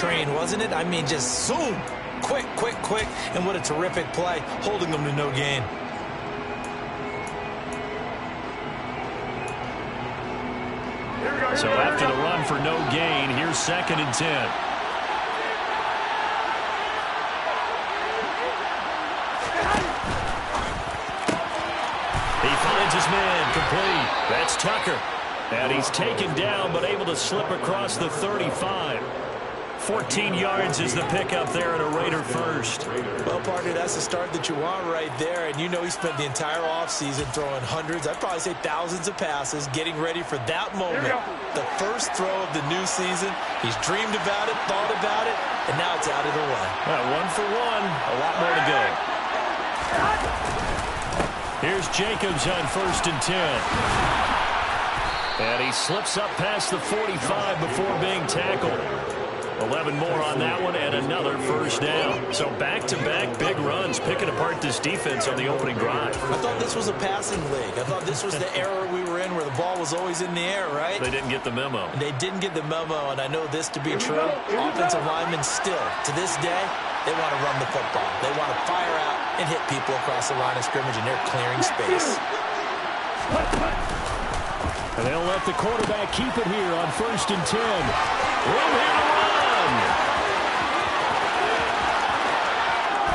train, wasn't it? I mean, just zoom. Quick, quick, quick. And what a terrific play, holding them to no gain. So after the run for no gain, here's 2nd and 10. He finds his man complete. That's Tucker. And he's taken down but able to slip across the 35. 14 yards is the pickup there at a Raider first. Well, partner, that's the start that you want right there. And you know he spent the entire offseason throwing hundreds, I'd probably say thousands of passes, getting ready for that moment. The first throw of the new season. He's dreamed about it, thought about it, and now it's out of the way. Well, 1 for 1. A lot more to go. Here's Jacobs on 1st and 10. And he slips up past the 45 before being tackled. 11 more on that one and another first down. So back-to-back big runs picking apart this defense on the opening drive. I thought this was a passing league. I thought this was the era we were in where the ball was always in the air, right? They didn't get the memo. They didn't get the memo, and I know this to be true. Offensive linemen still, to this day, they want to run the football. They want to fire out and hit people across the line of scrimmage, and they're clearing space. And they'll let the quarterback keep it here on 1st and 10. Room here to run.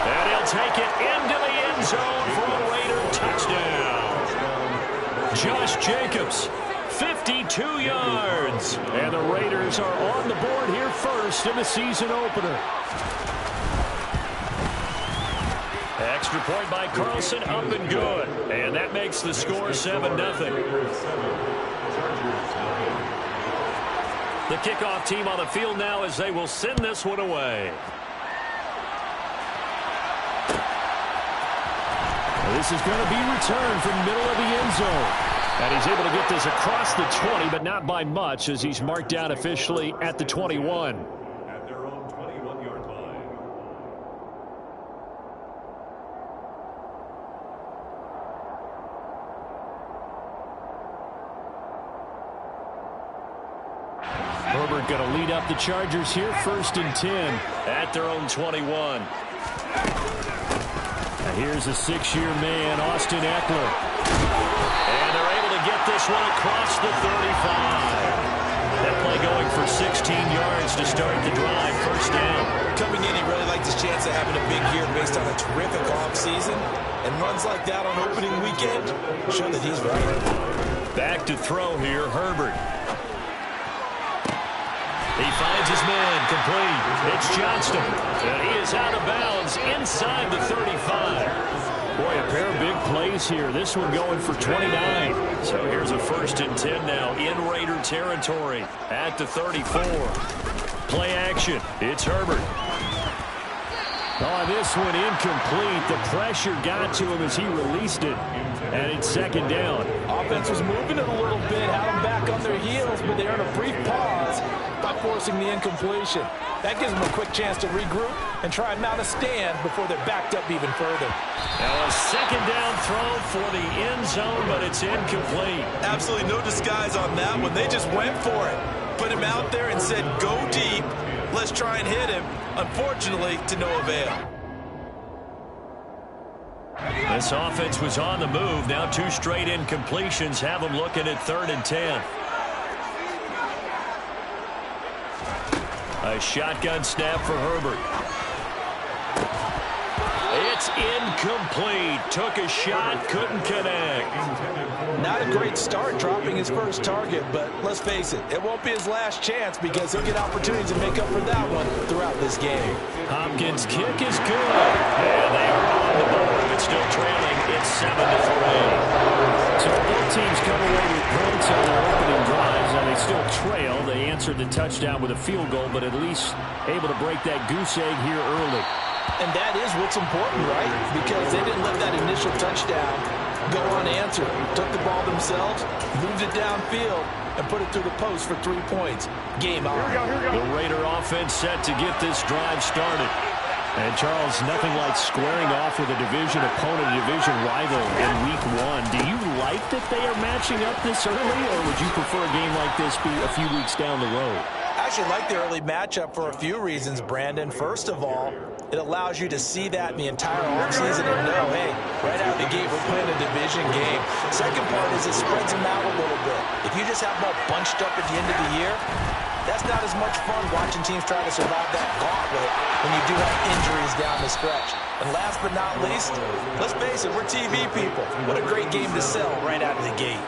And he'll take it into the end zone for a Raider touchdown. Josh Jacobs, 52 yards. And the Raiders are on the board here first in the season opener. Extra point by Carlson, up and good. And that makes the score 7-0. The kickoff team on the field now as they will send this one away. This is going to be returned from middle of the end zone. And he's able to get this across the 20, but not by much as he's marked down officially at the 21. At their own 21-yard line. Herbert going to lead up the Chargers here, 1st and 10 at their own 21. Now here's a 6-year man, Austin Eckler. And they're able to get this one across the 35. That play going for 16 yards to start the drive, 1st down. Coming in, he really liked his chance of having a big year based on a terrific offseason. And runs like that on opening weekend show that he's right. Back to throw here, Herbert. He finds his man complete. It's Johnston. And he is out of bounds inside the 35. Boy, a pair of big plays here. This one going for 29. So here's a 1st and 10 now in Raider territory at the 34. Play action. It's Herbert. Oh, this one incomplete. The pressure got to him as he released it. And it's 2nd down. Offense was moving it a little bit, had them back on their heels, but they earned a brief pause by forcing the incompletion. That gives them a quick chance to regroup and try and mount a stand before they're backed up even further. Now a 2nd down throw for the end zone, but it's incomplete. Absolutely no disguise on that one. They just went for it. Put him out there and said, go deep. Let's try and hit him. Unfortunately, to no avail. This offense was on the move. Now 2 straight incompletions have them looking at 3rd and 10. A shotgun snap for Herbert. It's incomplete. Took a shot, couldn't connect. Not a great start dropping his first target, but let's face it, it won't be his last chance because he'll get opportunities to make up for that one throughout this game. Hopkins' kick is good. And they are on the board, but still trailing. It's 7-3. So both teams come away with points on their opening drives, and they still trail. They answered the touchdown with a field goal, but at least able to break that goose egg here early. And that is what's important, right? Because they didn't let that initial touchdown go unanswered. Took the ball themselves, moved it downfield, and put it through the post for 3 points. Game on. The Raider offense set to get this drive started. And, Charles, nothing like squaring off with a division opponent, a division rival in Week 1. Do you like that they are matching up this early, or would you prefer a game like this be a few weeks down the road? I actually like the early matchup for a few reasons, Brandon. First of all, it allows you to see that in the entire offseason and know, hey, right out of the gate, we're playing a division game. Second part is it spreads them out a little bit. If you just have them all bunched up at the end of the year, that's not as much fun watching teams try to survive that gauntlet when you do have injuries down the stretch. And last but not least, let's face it, we're TV people. What a great game to sell right out of the gate.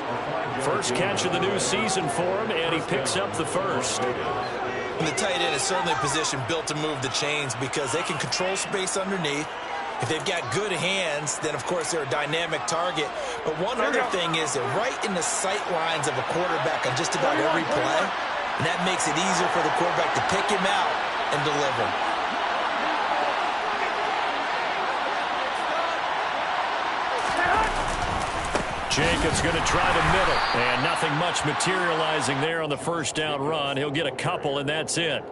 First catch of the new season for him, and he picks up the first. And the tight end is certainly a position built to move the chains because they can control space underneath. If they've got good hands, then, of course, they're a dynamic target. But one other thing is they're right in the sight lines of a quarterback on just about every play. And that makes it easier for the quarterback to pick him out and deliver. Jacobs going to try the middle, and nothing much materializing there on the first down run. He'll get a couple, and that's it.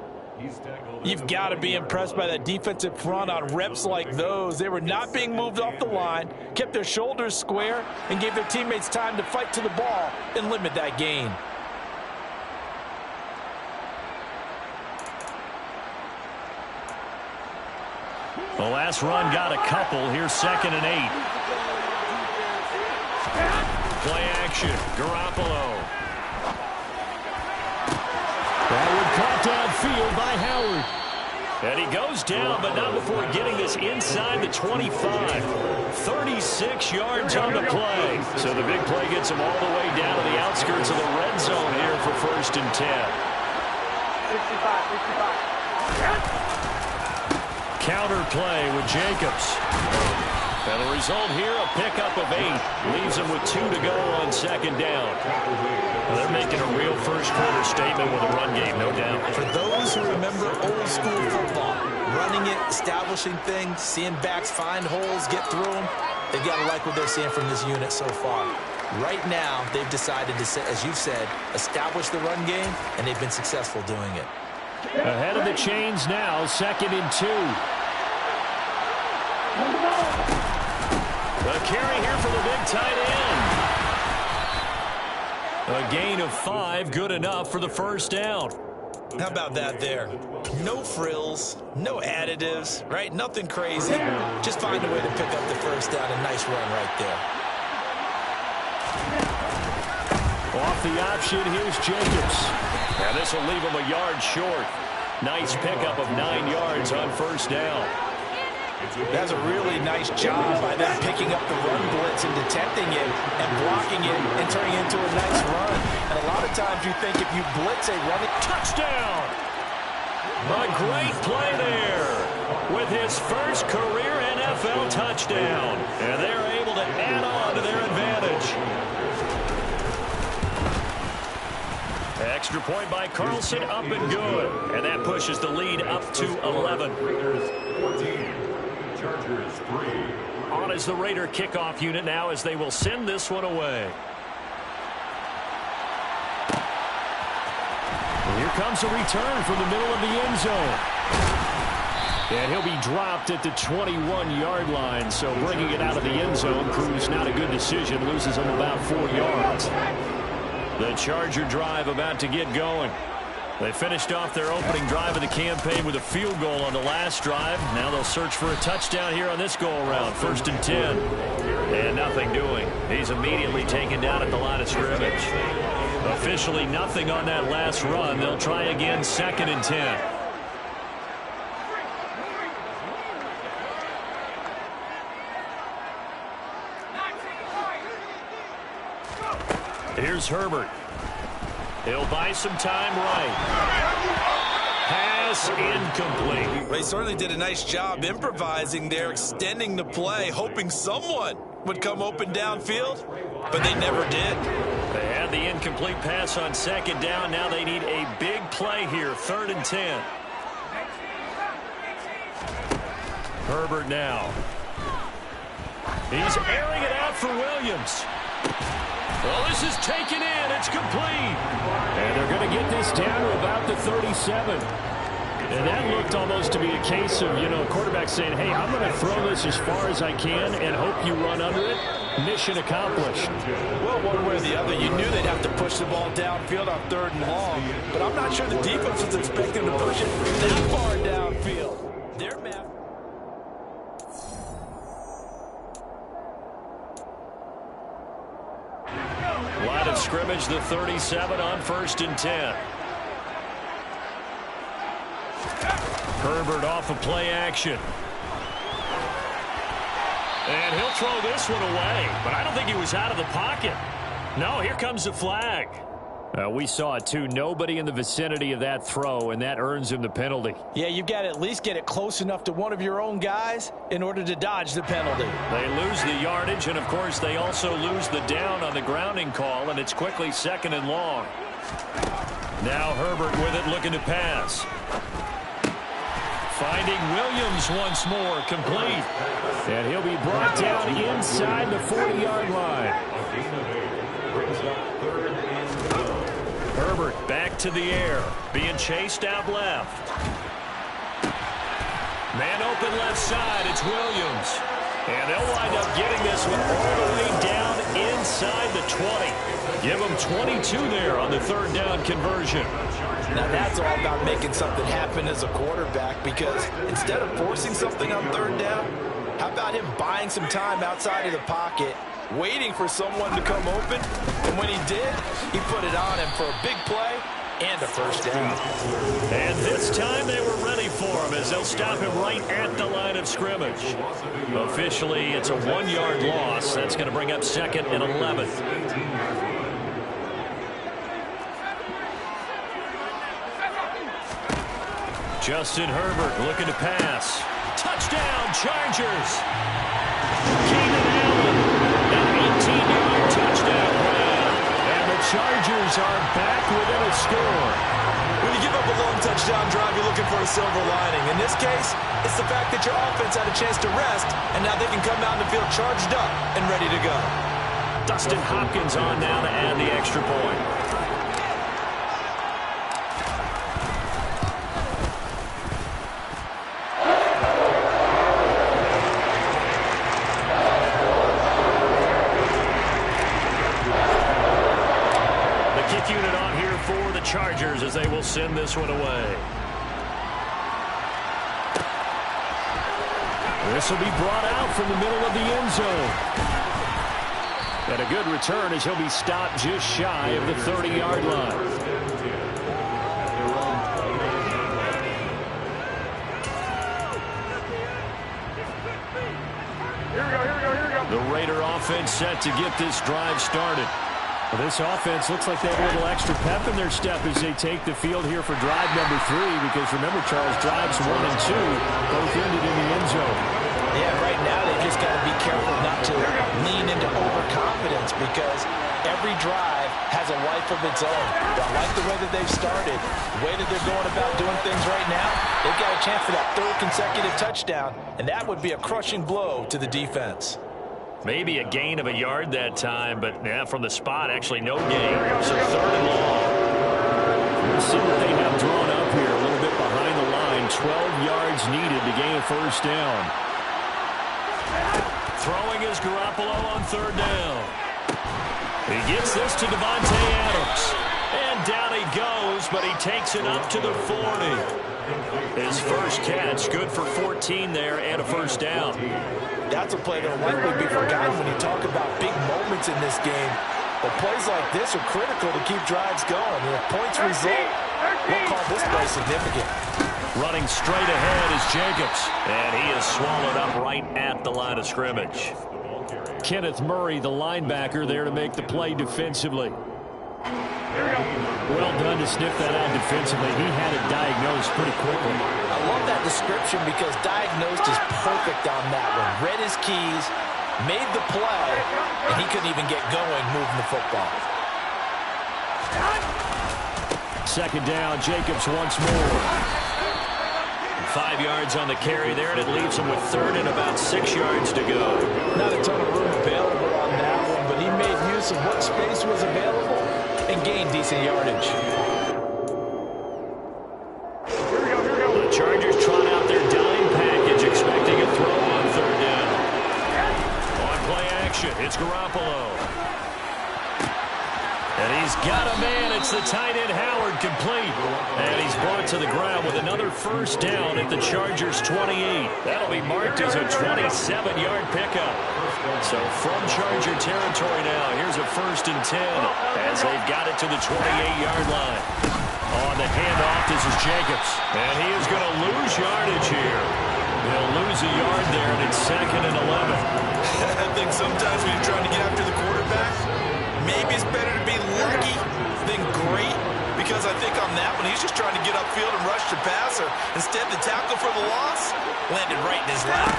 You've got to be impressed by that defensive front on reps like those. They were not being moved off the line, kept their shoulders square, and gave their teammates time to fight to the ball and limit that gain. The last run got a couple. Here's 2nd and 8. Play action. Garoppolo. That one caught downfield by Howard. And he goes down, but not before getting this inside the 25. 36 yards on the play. So the big play gets him all the way down to the outskirts of the red zone here for 1st and 10. 65. Counter play with Jacobs. And the result here, a pickup of 8. Leaves him with 2 to go on 2nd down. Well, they're making a real first-quarter statement with a run game, no doubt. For those who remember old-school football, running it, establishing things, seeing backs find holes, get through them, they've got to like what they're seeing from this unit so far. Right now, they've decided to, as you've said, establish the run game, and they've been successful doing it. Ahead of the chains now, 2nd and 2. A carry here for the big tight end. A gain of 5, good enough for the first down. How about that there? No frills, no additives, right? Nothing crazy. Just find a way to pick up the first down. A nice run right there. Off the option, here's Jacobs. Now this will leave him a yard short. Nice pickup of 9 yards on first down. That's a really nice job by them picking up the run blitz and detecting it and blocking it and turning it into a nice run. And a lot of times you think if you blitz a running touchdown. A great play there with his first career NFL touchdown. And they're able to add on to their advantage. Extra point by Carlson, up and good. And that pushes the lead up to 11. Raiders 14, Chargers 3. On is the Raider kickoff unit now as they will send this one away. And here comes a return from the middle of the end zone. And he'll be dropped at the 21-yard line, so bringing it out of the end zone proves not a good decision. Loses him about 4 yards. The Charger drive about to get going. They finished off their opening drive of the campaign with a field goal on the last drive. Now they'll search for a touchdown here on this go-around. 1st and 10. And nothing doing. He's immediately taken down at the line of scrimmage. Officially nothing on that last run. They'll try again 2nd and 10. Here's Herbert. He'll buy some time right. Pass incomplete. They certainly did a nice job improvising there, extending the play, hoping someone would come open downfield, but they never did. They had the incomplete pass on 2nd down. Now they need a big play here, 3rd and 10. Herbert now. He's airing it out for Williams. Well, this is taken in. It's complete. And they're going to get this down to about the 37. And that looked almost to be a case of, quarterback saying, hey, I'm going to throw this as far as I can and hope you run under it. Mission accomplished. Well, one way or the other, you knew they'd have to push the ball downfield on 3rd and long, but I'm not sure the defense was expecting to push it that far downfield. Their math. Line of scrimmage, the 37 on 1st and 10. Herbert off of play action. And he'll throw this one away, but I don't think he was out of the pocket. No, here comes the flag. We saw it too. Nobody in the vicinity of that throw, and that earns him the penalty. Yeah, you've got to at least get it close enough to one of your own guys in order to dodge the penalty. They lose the yardage, and of course they also lose the down on the grounding call, and it's quickly 2nd and long. Now Herbert with it, looking to pass. Finding Williams once more, complete. And he'll be brought down inside the 40-yard line. Herbert back to the air, being chased out left. Man open left side, it's Williams. And they'll wind up getting this one all the way down inside the 20. Give them 22 there on the 3rd down conversion. Now that's all about making something happen as a quarterback, because instead of forcing something on 3rd down, how about him buying some time outside of the pocket, waiting for someone to come open, and when he did, he put it on him for a big play and a 1st down. And this time they were ready for him as they'll stop him right at the line of scrimmage. Officially, it's a 1-yard loss. That's going to bring up 2nd and 11. Justin Herbert looking to pass. Touchdown, Chargers. Keenan Allen, an 18-yard touchdown run. And the Chargers are back within a score. When you give up a long touchdown drive, you're looking for a silver lining. In this case, it's the fact that your offense had a chance to rest, and now they can come out and feel charged up and ready to go. Dustin Hopkins on now to add the extra point. Unit on here for the Chargers as they will send this one away. This will be brought out from the middle of the end zone. And a good return as he'll be stopped just shy of the 30-yard line. The Raider offense set to get this drive started. Well, this offense looks like they have a little extra pep in their step as they take the field here for drive number 3, because remember, Charles, drives 1 and 2 both ended in the end zone. Yeah, right now they just got to be careful not to lean into overconfidence, because every drive has a life of its own. I like the way that they've started, the way that they're going about doing things right now. They've got a chance for that 3rd consecutive touchdown, and that would be a crushing blow to the defense. Maybe a gain of a yard that time, but yeah, from the spot, actually no gain. So 3rd and long. Let's see what they have drawn up here. A little bit behind the line. 12 yards needed to gain a 1st down. Throwing is Garoppolo on 3rd down. He gets this to Devontae Adams. And down he goes, but he takes it up to the 40. His first catch, good for 14 there and a 1st down. That's a play that will likely be forgotten when you talk about big moments in this game. But plays like this are critical to keep drives going. And if points result, we'll call this play significant. Running straight ahead is Jacobs. And he is swallowed up right at the line of scrimmage. Kenneth Murray, the linebacker, there to make the play defensively. Well done to sniff that out defensively. He had it diagnosed pretty quickly. I love that description, because diagnosed is perfect on that one. Read his keys, made the play, and he couldn't even get going moving the football. 2nd down, Jacobs once more. 5 yards on the carry there, and it leaves him with 3rd and about 6 yards to go. Not a ton of room available on that one, but he made use of what space was available and gained decent yardage. The got a man. It's the tight end Howard, complete. And he's brought to the ground with another first down at the Chargers' 28. That'll be marked as a 27-yard pickup. So from Charger territory now, here's a 1st and 10 as they've got it to the 28-yard line. On the handoff, this is Jacobs. And he is going to lose yardage here. He'll lose a yard there, and it's 2nd and 11. I think sometimes when you're trying to get after the quarterback, maybe it's better to be lucky than great, because I think on that one, he's just trying to get upfield and rush the passer. Instead, the tackle for the loss landed right in his lap.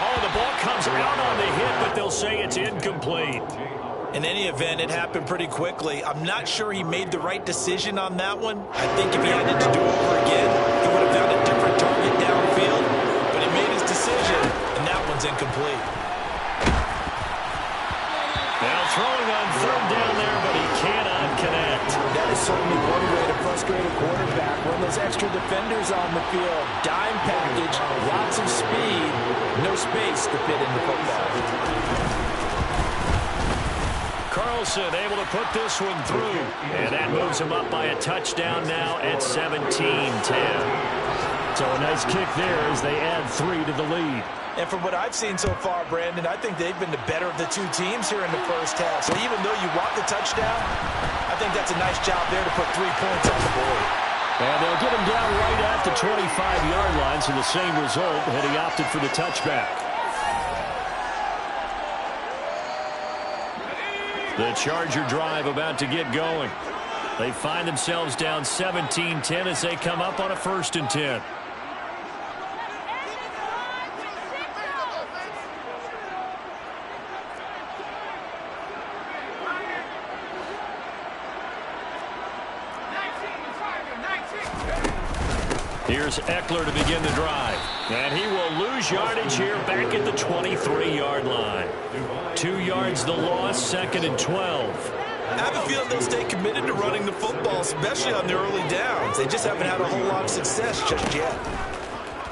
Oh, the ball comes out on the hit, but they'll say it's incomplete. In any event, it happened pretty quickly. I'm not sure he made the right decision on that one. I think if he had to do it over again, he would have found a different target downfield. But he made his decision, and that one's incomplete. Now throwing on 3rd down there, but he cannot connect. That is certainly one way to frustrate a quarterback. Run those extra defenders on the field. Dime package, lots of speed, no space to fit in the football. Carlson able to put this one through. And that moves him up by a touchdown now at 17-10. So a nice kick there as they add 3 to the lead. And from what I've seen so far, Brandon, I think they've been the better of the two teams here in the first half. So even though you want the touchdown, I think that's a nice job there to put 3 points on the board. And they'll get him down right at the 25-yard line, so the same result had he opted for the touchback. The Charger drive about to get going. They find themselves down 17-10 as they come up on a 1st and 10. Here's Eckler to begin the drive. And he will lose yardage here back at the 23-yard line. 2 yards the loss, 2nd and 12. I have a feeling they'll stay committed to running the football, especially on the early downs. They just haven't had a whole lot of success just yet.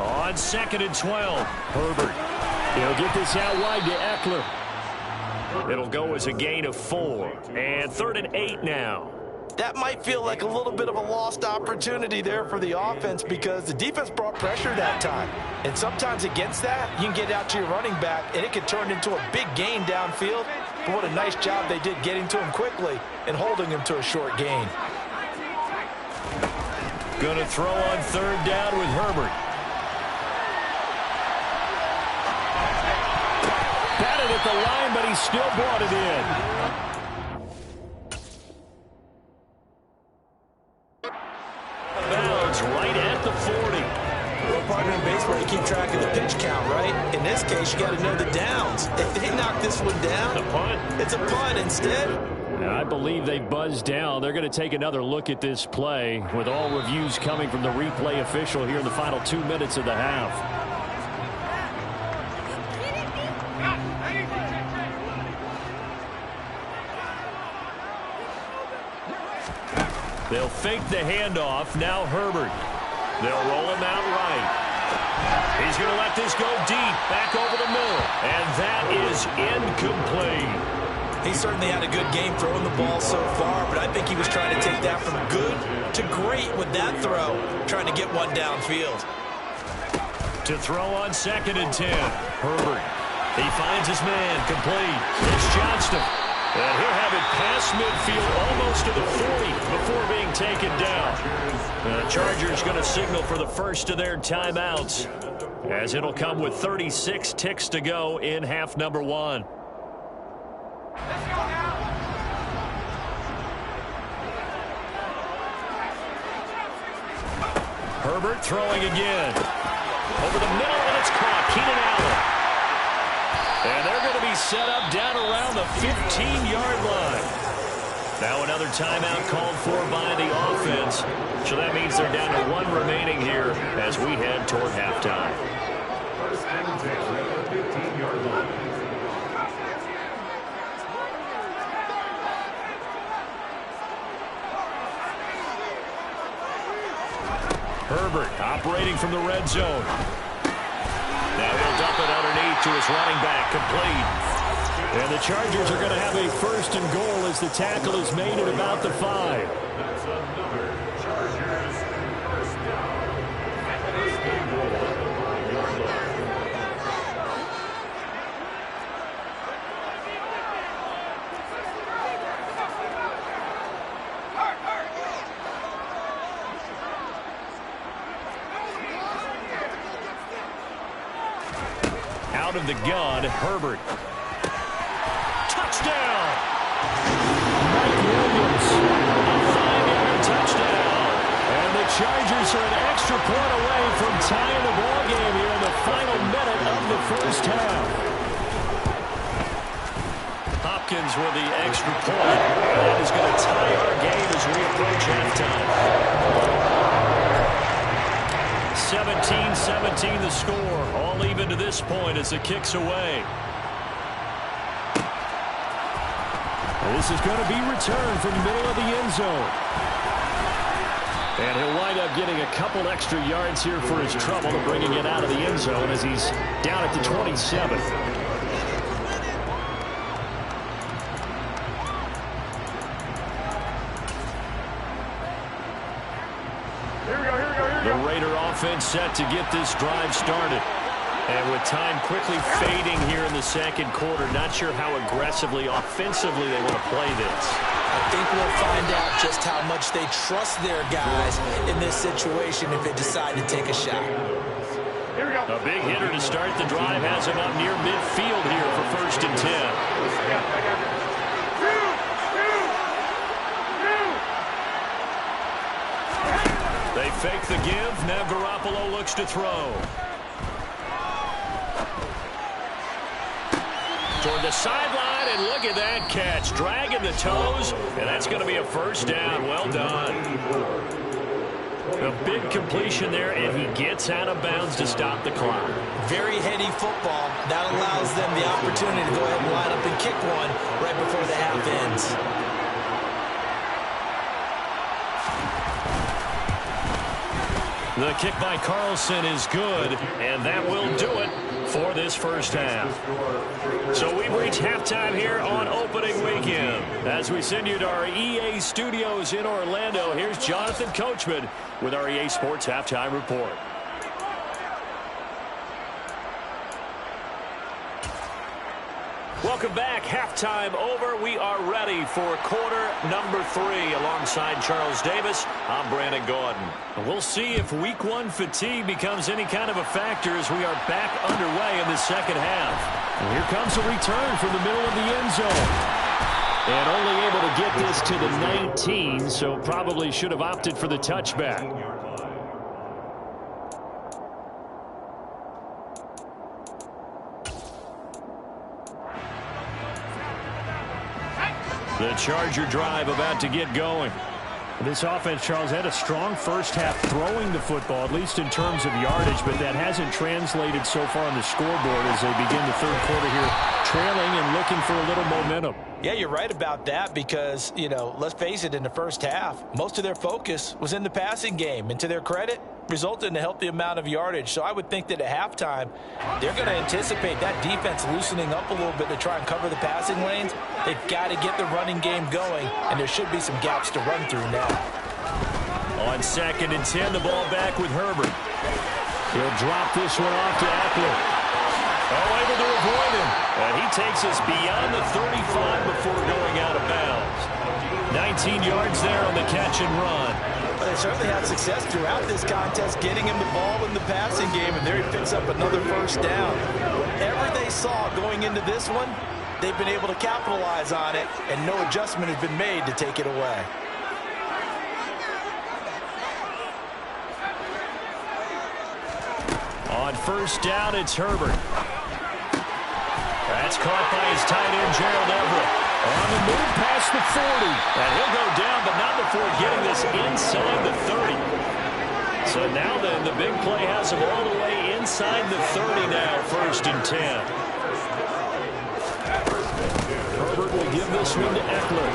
On 2nd and 12, Herbert. He'll get this out wide to Eckler. It'll go as a gain of 4. And 3rd and 8 now. That might feel like a little bit of a lost opportunity there for the offense because the defense brought pressure that time. And sometimes against that, you can get out to your running back, and it can turn into a big gain downfield. But what a nice job they did getting to him quickly and holding him to a short gain. Going to throw on 3rd down with Herbert. Batted at the line, but he still brought it in. Bounds right at the 40. Well, partner in baseball, you keep track of the pitch count, right? In this case, you got to know the downs. If they knock this one down, A punt. It's a punt instead. I believe they buzzed down. They're going to take another look at this play with all reviews coming from the replay official here in the final 2 minutes of the half. They'll fake the handoff. Now Herbert. They'll roll him out right. He's going to let this go deep, back over the middle. And that is incomplete. He certainly had a good game throwing the ball so far, but I think he was trying to take that from good to great with that throw, trying to get one downfield. To throw on 2nd and 10. Herbert. He finds his man, complete. It's Johnston. And he'll have it past midfield, almost to the 40 before being taken down. The Chargers going to signal for the first of their timeouts, as it'll come with 36 ticks to go in half number 1. Herbert throwing again. Over the middle, and it's caught. Keenan Allen. And they're going to be set up down around the 15-yard line. Now another timeout called for by the offense. So that means they're down to 1 remaining here as we head toward halftime. First and 10 at the 15-yard line. Herbert operating from the red zone. Now he'll dump it underneath to his running back, complete. And the Chargers are going to have a 1st and goal as the tackle is made at about the 5. That's another Chargers first down. First and goal at the 5-yard line. Out of the gun, Herbert. Touchdown! Mike Williams, a 5-yard touchdown. And the Chargers are an extra point away from tying the ball game here in the final minute of the first half. Hopkins with the extra point. That is going to tie our game as we approach halftime. 17-17 the score. All even to this point as it kicks away. This is going to be returned from the middle of the end zone. And he'll wind up getting a couple extra yards here for his trouble to bringing it out of the end zone as he's down at the 27. The Raider offense set to get this drive started. And with time quickly fading here in the second quarter, not sure how aggressively, offensively they want to play this. I think we'll find out just how much they trust their guys in this situation if they decide to take a shot. A big hitter to start the drive has him up near midfield here for 1st and 10. They fake the give. Now Garoppolo looks to throw. Toward the sideline, and look at that catch. Dragging the toes, and that's going to be a 1st down. Well done. A big completion there, and he gets out of bounds to stop the clock. Very heady football. That allows them the opportunity to go ahead and line up and kick one right before the half ends. The kick by Carlson is good, and that will do it for this first half. So we've reached halftime here on opening weekend. As we send you to our EA studios in Orlando, here's Jonathan Coachman with our EA Sports Halftime Report. Welcome back. Halftime over. We are ready for quarter number 3. Alongside Charles Davis, I'm Brandon Gaudin. And we'll see if week 1 fatigue becomes any kind of a factor as we are back underway in the second half. And here comes a return from the middle of the end zone. And only able to get this to the 19, so probably should have opted for the touchback. The Charger drive about to get going. This offense, Charles, had a strong first half throwing the football, at least in terms of yardage, but that hasn't translated so far on the scoreboard as they begin the third quarter here, trailing and looking for a little momentum. Yeah, you're right about that because, you know, let's face it, in the first half, most of their focus was in the passing game. And to their credit, resulted in a healthy amount of yardage. So I would think that at halftime, they're going to anticipate that defense loosening up a little bit to try and cover the passing lanes. They've got to get the running game going, and there should be some gaps to run through now. On 2nd and 10, the ball back with Herbert. He'll drop this one off to Eckler. Oh, able to avoid him. And he takes us beyond the 35 before going out of bounds. 19 yards there on the catch and run. Well, they certainly had success throughout this contest, getting him the ball in the passing game, and there he picks up another 1st down. Whatever they saw going into this one, they've been able to capitalize on it, and no adjustment has been made to take it away. On 1st down, it's Herbert. That's caught by his tight end, Gerald Everett. On the move past the 40. And he'll go down, but not before getting this inside the 30. So now then, the big play has him all the way inside the 30 now, 1st and 10. Herbert will give this one to Eckler.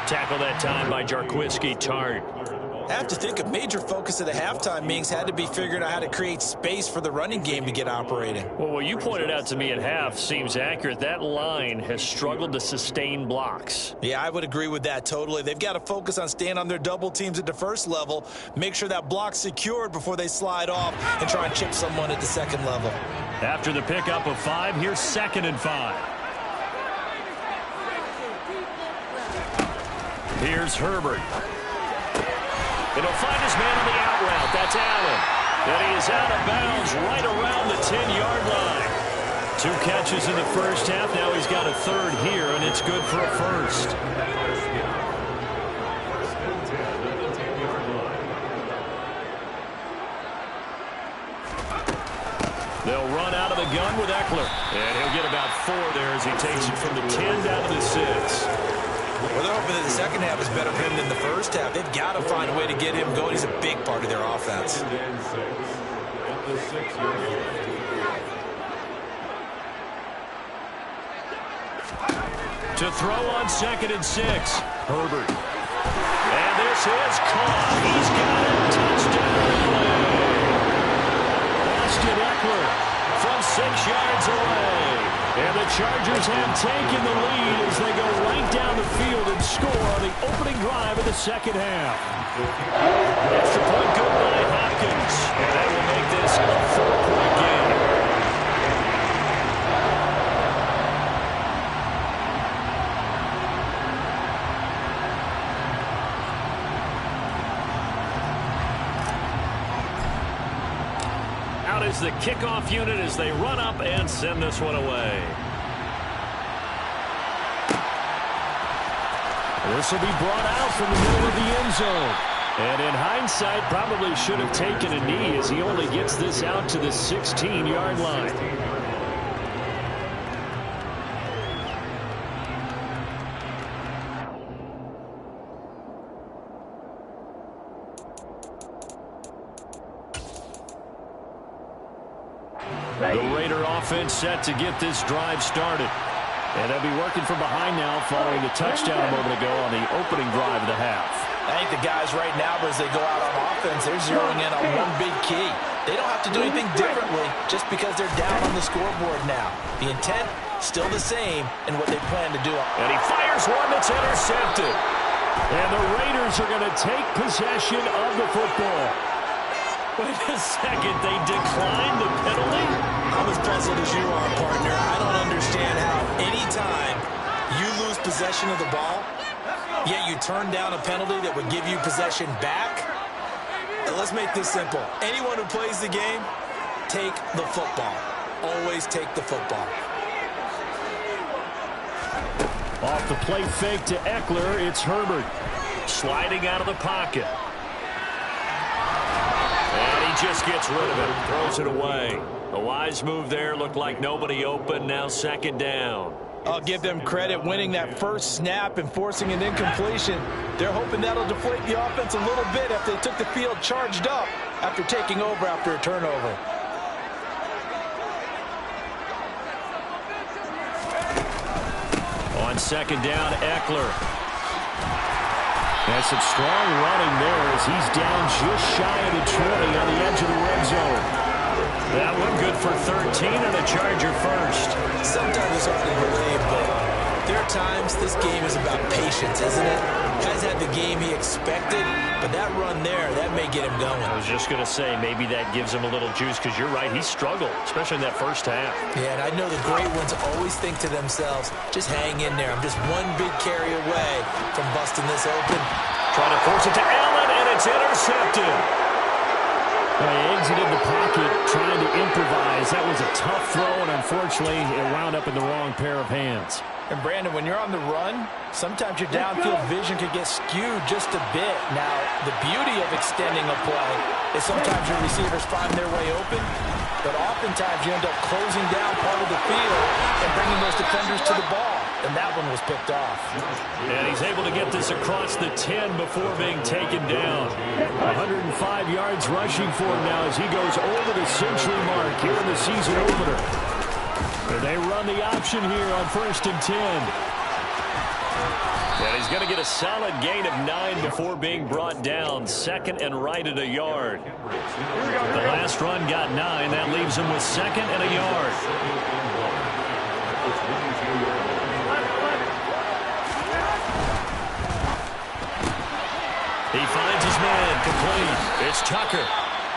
Tackle that time by Jarquiski Tartt. I have to think a major focus of the halftime meetings had to be figuring out how to create space for the running game to get operating. Well, what you pointed out to me at half seems accurate. That line has struggled to sustain blocks. Yeah, I would agree with that totally. They've got to focus on staying on their double teams at the first level, make sure that block's secured before they slide off and try and chip someone at the second level. After the pickup of 5, here's 2nd and 5. Here's Herbert. And he'll find his man on the out route. That's Allen. And he is out of bounds right around the 10-yard line. 2 catches in the first half. Now he's got a 3rd here, and it's good for a 1st. They'll run out of the gun with Eckler. And he'll get about 4 there as he takes it from the 10 down to the 6. Well, they're hoping that the second half is better for him than the first half. They've got to find a way to get him going. He's a big part of their offense. To throw on 2nd and 6. Herbert. And this is caught. He's got it. Touchdown. Austin Eckler from 6 yards away. And the Chargers have taken the lead as they go right down the field and score on the opening drive of the second half. Extra point good by Hopkins. And that will make this a 4-point game. Out is the kickoff unit as they run up and send this one away. This will be brought out from the middle of the end zone. And in hindsight, probably should have taken a knee as he only gets this out to the 16-yard line. The Raider offense set to get this drive started. And they'll be working from behind now following the touchdown a moment ago on the opening drive of the half. I think the guys right now, as they go out on offense, they're zeroing in on one big key. They don't have to do anything differently just because they're down on the scoreboard now. The intent, still the same in what they plan to do. And he fires one that's intercepted. And the Raiders are going to take possession of the football. Wait a second, they declined the penalty? I'm as puzzled as you are, partner. I don't understand how any time you lose possession of the ball, yet you turn down a penalty that would give you possession back. And let's make this simple. Anyone who plays the game, take the football. Always take the football. Off the play fake to Eckler, it's Herbert. Sliding out of the pocket. And he just gets rid of it, throws it away. A wise move there, looked like nobody open, now 2nd down. I'll give them credit winning that first snap and forcing an incompletion. They're hoping that'll deflate the offense a little bit after they took the field charged up after taking over after a turnover. On 2nd down, Eckler. That's some strong running there as he's down just shy of the 20 on the edge of the red zone. That one good for 13 and a Charger first. Sometimes it's hard to believe, but there are times this game is about patience, isn't it? Has had the game he expected, but that run there, that may get him going. I was just going to say, maybe that gives him a little juice, because you're right, he struggled, especially in that first half. Yeah, and I know the great ones always think to themselves, just hang in there. I'm just one big carry away from busting this open. Trying to force it to Allen, and it's intercepted. Well, he exited the pocket trying to improvise. That was a tough throw, and unfortunately, it wound up in the wrong pair of hands. And, Brandon, when you're on the run, sometimes your downfield vision could get skewed just a bit. Now, the beauty of extending a play is sometimes your receivers find their way open, but oftentimes you end up closing down part of the field and bringing those defenders to the ball. And that one was picked off. And he's able to get this across the 10 before being taken down. 105 yards rushing for him now as he goes over the century mark here in the season opener. And they run the option here on 1st and 10. And he's going to get a solid gain of 9 before being brought down. 2nd and right at a yard. The last run got 9. That leaves him with 2nd and a yard. He finds his man, complete. It's Tucker.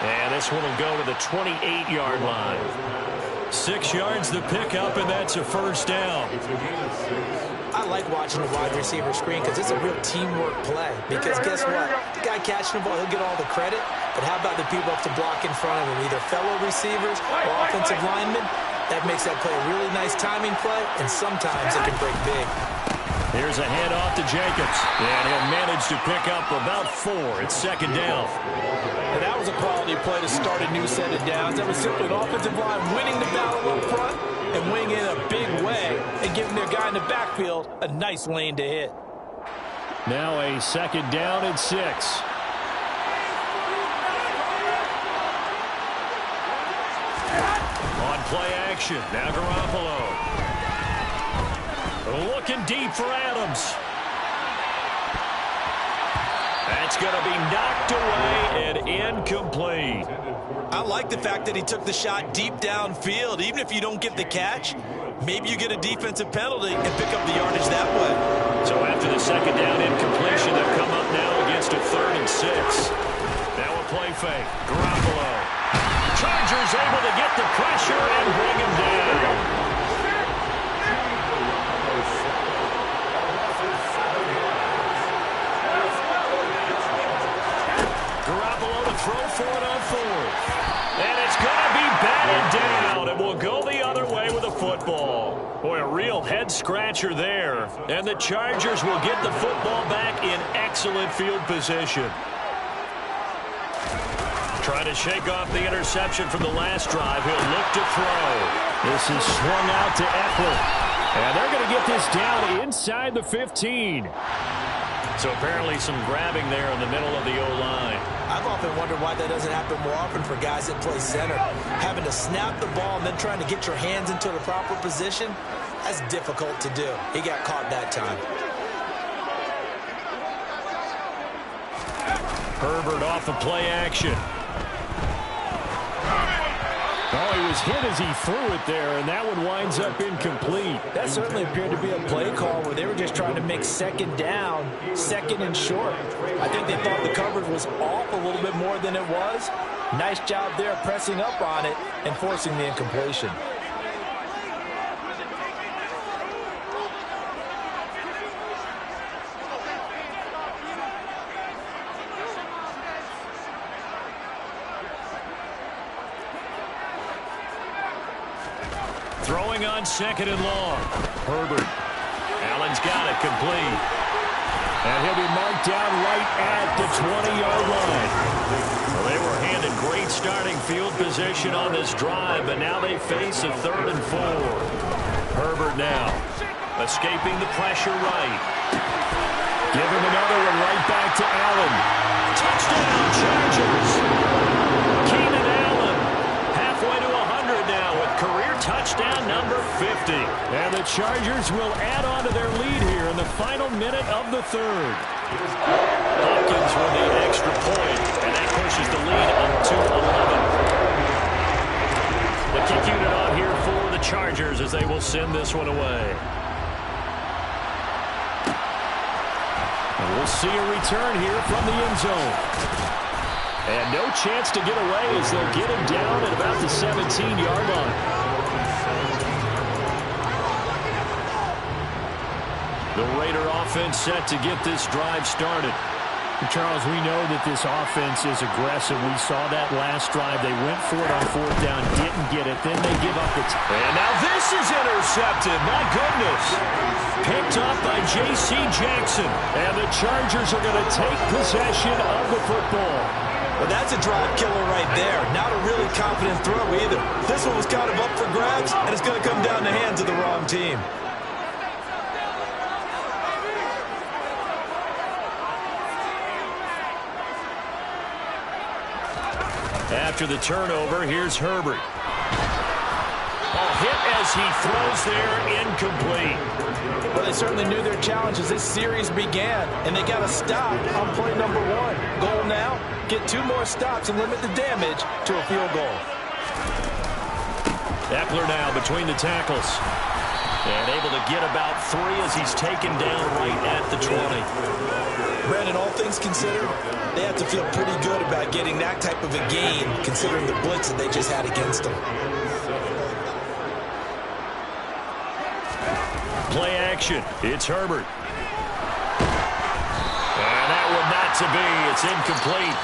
And this one will go to the 28-yard line. 6 yards the pickup, and that's a first down. I like watching the wide receiver screen because it's a real teamwork play. Because guess what? The guy catching the ball, he'll get all the credit. But how about the people up to block in front of him, either fellow receivers or offensive linemen? That makes that play a really nice timing play, and sometimes it can break big. Here's a handoff to Jacobs, and he'll manage to pick up about 4. It's 2nd down. And that was a quality play to start a new set of downs. That was simply an offensive line winning the battle up front and winning in a big way and giving their guy in the backfield a nice lane to hit. Now a 2nd down and 6. On play action, now Garoppolo. Looking deep for Adams. That's going to be knocked away and incomplete. I like the fact that he took the shot deep downfield. Even if you don't get the catch, maybe you get a defensive penalty and pick up the yardage that way. So after the 2nd down incompletion, they'll come up now against a 3rd and 6. Now a play fake. Garoppolo. Chargers able to get the pressure and bring him down. Throw for it on 4th. And it's going to be batted down, and we'll go the other way with the football. Boy, a real head-scratcher there. And the Chargers will get the football back in excellent field position. Trying to shake off the interception from the last drive. He'll look to throw. This is swung out to Eckler. And they're going to get this down inside the 15. So apparently some grabbing there in the middle of the O-line. I've often wondered why that doesn't happen more often for guys that play center. Having to snap the ball and then trying to get your hands into the proper position, that's difficult to do. He got caught that time. Herbert off the play action. Oh, he was hit as he threw it there, and that one winds up incomplete. That certainly appeared to be a play call where they were just trying to make 2nd down, 2nd and short. I think they thought the coverage was off a little bit more than it was. Nice job there pressing up on it and forcing the incompletion. Throwing on 2nd and long. Herbert. Allen's got it, complete. And he'll be marked down right at the 20-yard line. Well, they were handed great starting field position on this drive, but now they face a 3rd and 4. Herbert now escaping the pressure right. Give him another one right back to Allen. Touchdown, Chargers. Keenan Allen halfway to 100 now with career touchdown number 50. And the Chargers will add on to their lead here in the final minute of the 3rd. Hopkins with the extra point, and that pushes the lead up to 11. The kick unit on here for the Chargers as they will send this one away. And we'll see a return here from the end zone. And no chance to get away as they'll get him down at about the 17-yard line. The Raider offense set to get this drive started. Charles, we know that this offense is aggressive. We saw that last drive. They went for it on 4th down, didn't get it. Then they give up the and now this is intercepted. My goodness. Picked up by J.C. Jackson. And the Chargers are going to take possession of the football. Well, that's a drive killer right there. Not a really confident throw either. This one was kind of up for grabs, and it's going to come down the hands of the wrong team. After the turnover, here's Herbert. Hit as he throws there, incomplete. Well, they certainly knew their challenge as this series began, and they got to stop on play number 1. Goal now, get 2 more stops and limit the damage to a field goal. Eckler now between the tackles. And able to get about 3 as he's taken down right at the 20. Brandon, all things considered, they have to feel pretty good about getting that type of a gain, considering the blitz that they just had against them. Play action. It's Herbert. And that one not to be. It's incomplete.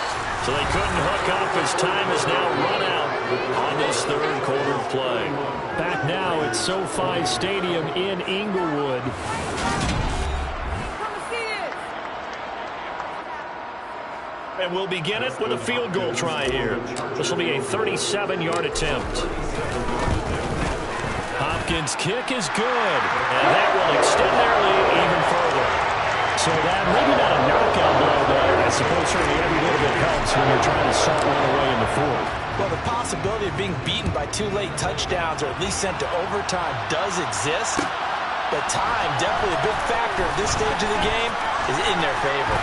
So they couldn't hook up as time is now run out on this third quarter play. Back now at SoFi Stadium in Inglewood. And we'll begin it with a field goal try here. This will be a 37-yard attempt. Hopkins' kick is good. And that will extend their lead even further. So that maybe not a knockout blow, but I suppose certainly every little bit helps when you're trying to salt one away in the fourth. Well, the possibility of being beaten by 2 late touchdowns or at least sent to overtime does exist. But time, definitely a big factor at this stage of the game, is in their favor.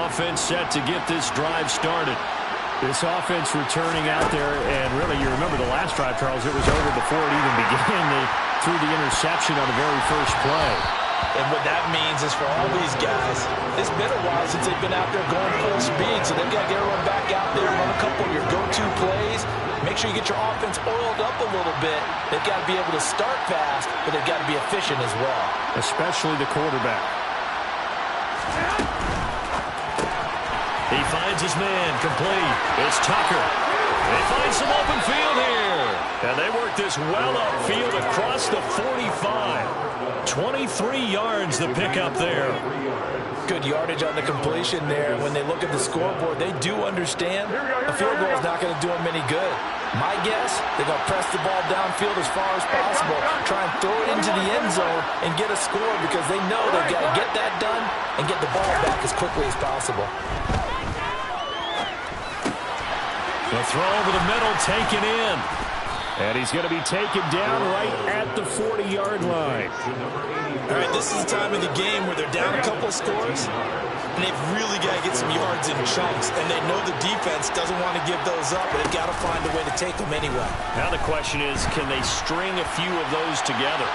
Offense set to get this drive started. This offense returning out there, and really, you remember the last drive, Charles, it was over before it even began. They threw the interception on the very first play. And what that means is for all these guys, it's been a while since they've been out there going full speed, so they've got to get everyone back out there, run a couple of your go-to plays. Make sure you get your offense oiled up a little bit. They've got to be able to start fast, but they've got to be efficient as well. Especially the quarterback. He finds his man, complete. It's Tucker. They find some open field here. And they work this well upfield across the 45. 23 yards the pickup there. Good yardage on the completion there. When they look at the scoreboard, they do understand a field goal is not going to do them any good. My guess, they're going to press the ball downfield as far as possible, try and throw it into the end zone and get a score because they know they've got to get that done and get the ball back as quickly as possible. The throw over the middle taken in. And he's going to be taken down right at the 40-yard line. All right, this is the time of the game where they're down a couple scores, and they've really got to get some yards in chunks, and they know the defense doesn't want to give those up, but they've got to find a way to take them anyway. Now the question is, can they string a few of those together?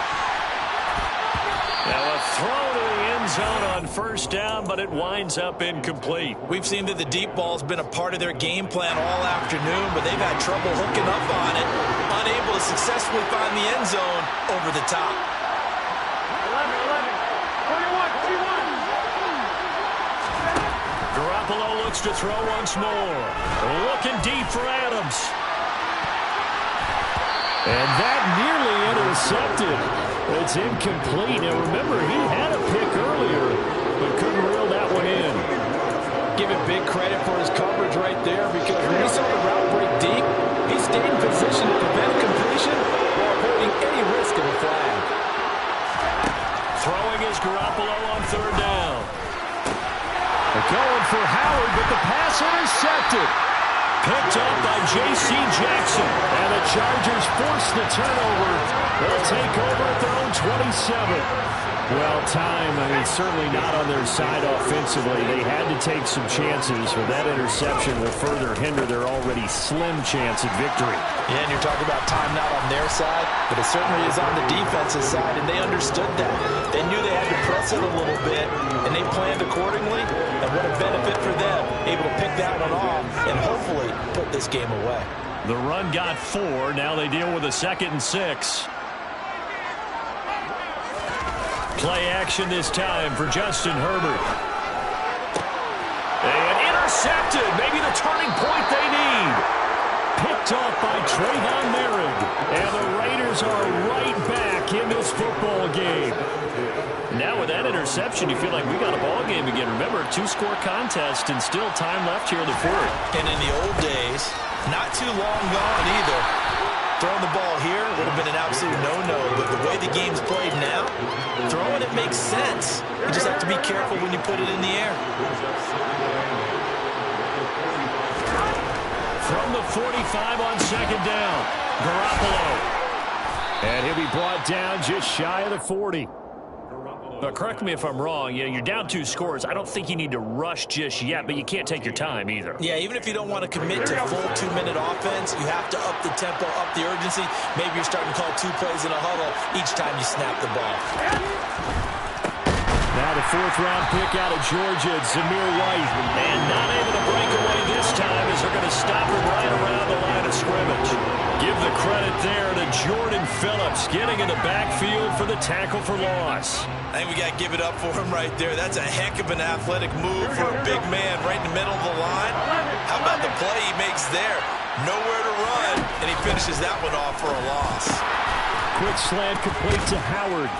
Now a throw to the end zone on first down, but it winds up incomplete. We've seen that the deep ball's been a part of their game plan all afternoon, but they've had trouble hooking up on it, unable to successfully find the end zone over the top. 21. Garoppolo looks to throw once more. Looking deep for Adams. And that nearly intercepted. It's incomplete. Now remember, he had a pick earlier, but couldn't reel that one in. Give him big credit for his coverage right there, because when he saw the route break deep, he stayed in position to prevent completion while avoiding any risk of a flag. Throwing is Garoppolo on third down. They're going for Howard, but the pass intercepted. Picked up by J.C. Jackson. And the Chargers force the turnover. They'll take over at their own 27. Well, time, certainly not on their side offensively. They had to take some chances, but that interception will further hinder their already slim chance at victory. Yeah, and you're talking about time not on their side, but it certainly is on the defensive side, and they understood that. They knew they had to press it a little bit, and they planned accordingly, and what a benefit for them, able to pick that one off and hopefully put this game away. The run got 4. Now they deal with a 2nd and 6. Play action this time for Justin Herbert. And intercepted. Maybe the turning point they need. Picked off by Trayvon Merrick. And the Raiders are right back in this football game. Now with that interception, you feel like we got a ball game again. Remember, 2-score contest and still time left here in the fourth. And in the old days, not too long gone either, throwing the ball here would have been an absolute no-no. But the way the game's played now, throwing it makes sense. You just have to be careful when you put it in the air. From the 45 on second down, Garoppolo. And he'll be brought down just shy of the 40. Now, correct me if I'm wrong. Yeah, you're down 2 scores. I don't think you need to rush just yet, but you can't take your time either. Yeah, even if you don't want to commit to full 2-minute offense, you have to up the tempo, up the urgency. Maybe you're starting to call 2 plays in a huddle each time you snap the ball. Now the 4th-round pick out of Georgia, Zamir White. And not able to break away this time as they're going to stop him right around the line of scrimmage. Give the credit there to Jordan Phillips getting in the backfield for the tackle for loss. I think we got to give it up for him right there. That's a heck of an athletic move for a big man right in the middle of the line. How about the play he makes there? Nowhere to run, and he finishes that one off for a loss. Quick slant complete to Howard.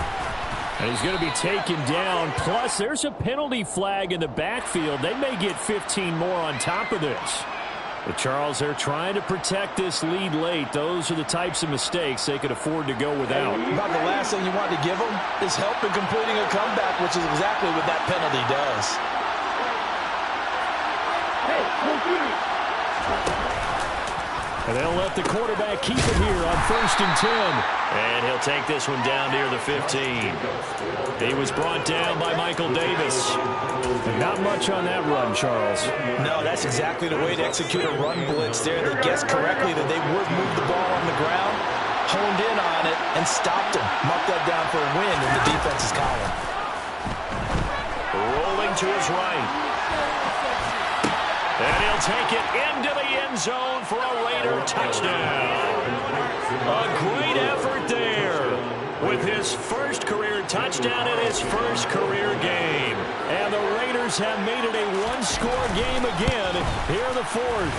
And he's going to be taken down. Plus, there's a penalty flag in the backfield. They may get 15 more on top of this. But Charles, they're trying to protect this lead late. Those are the types of mistakes they could afford to go without. About the last thing you want to give them is help in completing a comeback, which is exactly what that penalty does. And they'll let the quarterback keep it here on 1st and 10. And he'll take this one down near the 15. He was brought down by Michael Davis. And not much on that run, Charles. No, that's exactly the way to execute a run blitz there. They guessed correctly that they would move the ball on the ground, honed in on it, and stopped him. Marked that down for a win in the defense's column. Rolling to his right. And he'll take it into the end zone for a Raider touchdown. A great effort there with his first career touchdown in his first career game. And the Raiders have made it a 1-score game again here in the 4th.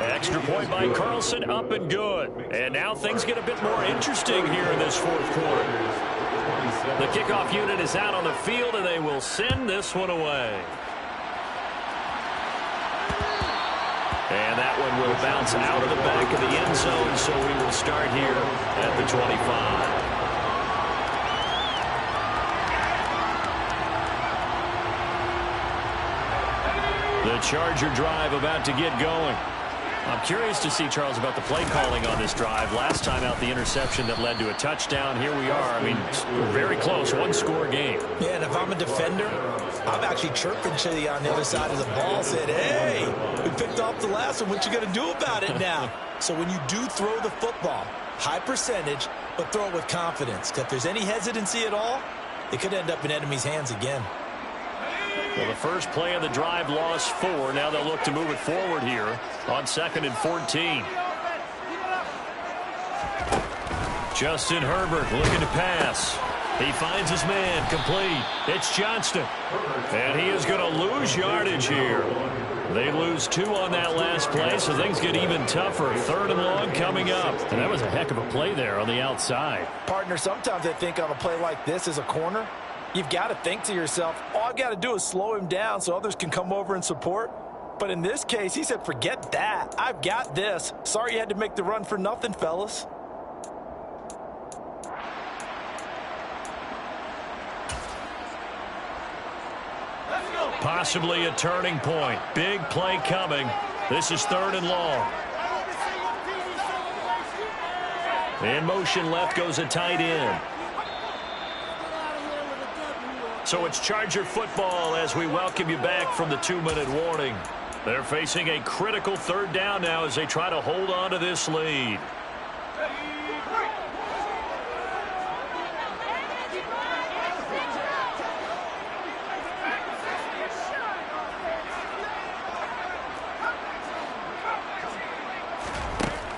Extra point by Carlson, up and good. And now things get a bit more interesting here in this 4th quarter. The kickoff unit is out on the field, and they will send this one away. And that one will bounce out of the back of the end zone, so we will start here at the 25. The Charger drive about to get going. I'm curious to see, Charles, about the play calling on this drive. Last time out, the interception that led to a touchdown. Here we are. I mean, we're very close, 1-score game. Yeah, and if I'm a defender, I'm actually chirping to you on the other side of the ball, saying, hey, we picked off the last one. What you going to do about it now? So when you do throw the football, high percentage, but throw it with confidence. Because if there's any hesitancy at all, it could end up in enemy's hands again. Well, the first play of the drive lost 4. Now they'll look to move it forward here on 2nd and 14. Justin Herbert looking to pass. He finds his man complete. It's Johnston. And he is going to lose yardage here. They lose 2 on that last play, so things get even tougher. 3rd and long coming up. And that was a heck of a play there on the outside. Partner, sometimes I think on a play like this as a corner, you've got to think to yourself, all I've got to do is slow him down so others can come over and support. But in this case, he said, forget that. I've got this. Sorry you had to make the run for nothing, fellas. Possibly a turning point. Big play coming. This is 3rd and long. In motion left goes a tight end. So it's Charger football as we welcome you back from the 2-minute warning. They're facing a critical 3rd down now as they try to hold on to this lead.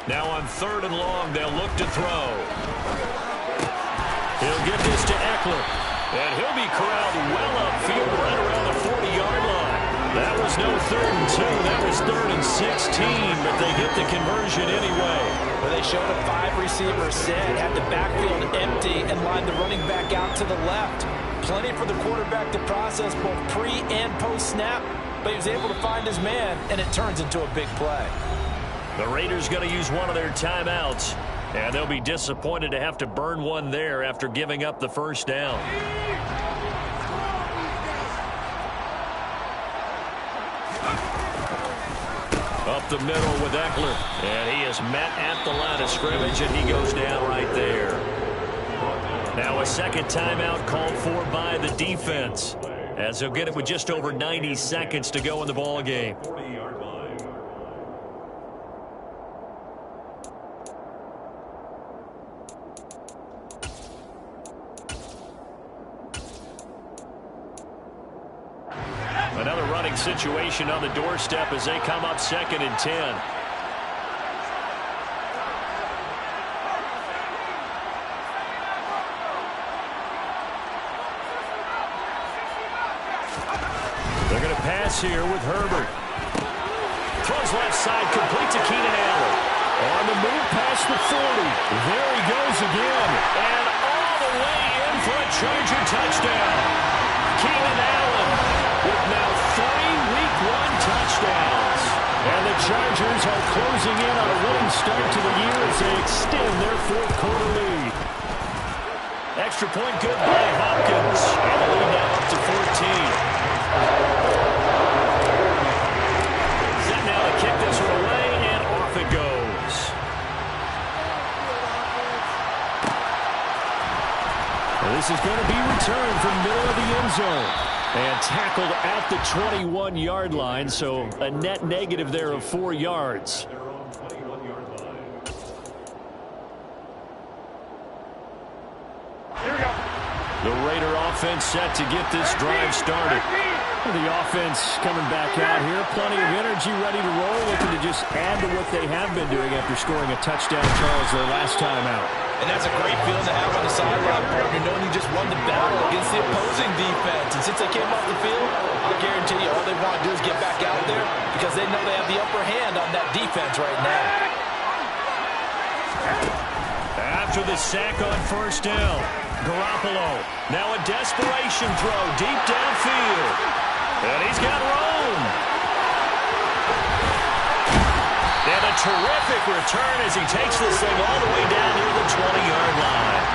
Now on 3rd and long, they'll look to throw. He'll get this to Eckler. And he'll be corralled well upfield right around the 40-yard line. That was no 3rd and 2. That was 3rd and 16, but they get the conversion anyway. Well, they showed a 5-receiver set, had the backfield empty, and lined the running back out to the left. Plenty for the quarterback to process both pre- and post-snap, but he was able to find his man, and it turns into a big play. The Raiders going to use one of their timeouts, and they'll be disappointed to have to burn one there after giving up the first down. Up the middle with Eckler, and he is met at the line of scrimmage, and he goes down right there. Now a second timeout called for by the defense, as they'll get it with just over 90 seconds to go in the ball game. Another running situation on the doorstep as they come up 2nd and 10. They're going to pass here with Herbert. Throws left side, complete to Keenan Allen. On the move past the 40. There he goes again. And all the way in for a Charger touchdown. Keenan Allen with now 3 Week 1 touchdowns. And the Chargers are closing in on a winning start to the year as they extend their 4th quarter lead. Extra point good by Hopkins. And the lead now up to 14. Set now to kick this one away, and off it goes. Well, this is going to be returned from middle of the end zone. And tackled at the 21-yard line, so a net negative there of 4 yards. The Raider offense set to get this drive started. The offense coming back out here. Plenty of energy, ready to roll, looking to just add to what they have been doing after scoring a touchdown, Charles, their last time out. And that's a great feeling to have on the sideline, partner, knowing you just won the battle against the opposing defense. And since they came off the field, I guarantee you all they want to do is get back out there because they know they have the upper hand on that defense right now. After the sack on first down, Garoppolo now a desperation throw deep downfield. And he's got room. And a terrific return as he takes this thing all the way down near the 20-yard line.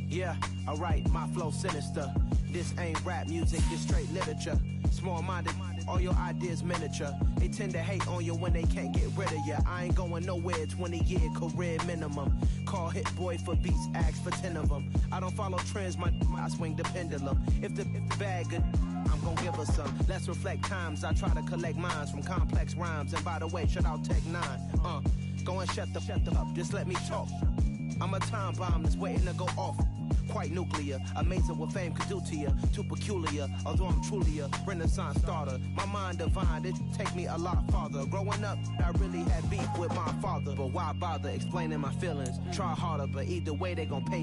Yeah, alright, my flow sinister. This ain't rap music, this straight literature. Small-minded, all your ideas miniature. They tend to hate on you when they can't get rid of you. I ain't going nowhere, 20-year career minimum. Call Hit Boy for beats, ask for 10 of them. I don't follow trends, I swing the pendulum. If the bag good, I'm gonna give her some. Let's reflect times, I try to collect minds from complex rhymes. And by the way, shut out Tech 9. Go and shut the up, just let me talk. I'm a time bomb that's waiting to go off. Quite nuclear, amazing what fame could do to you. Too peculiar, although I'm truly a Renaissance starter. My mind divine, it take me a lot farther. Growing up, I really had beef with my father. But why bother explaining my feelings? Try harder, but either way they gon' pay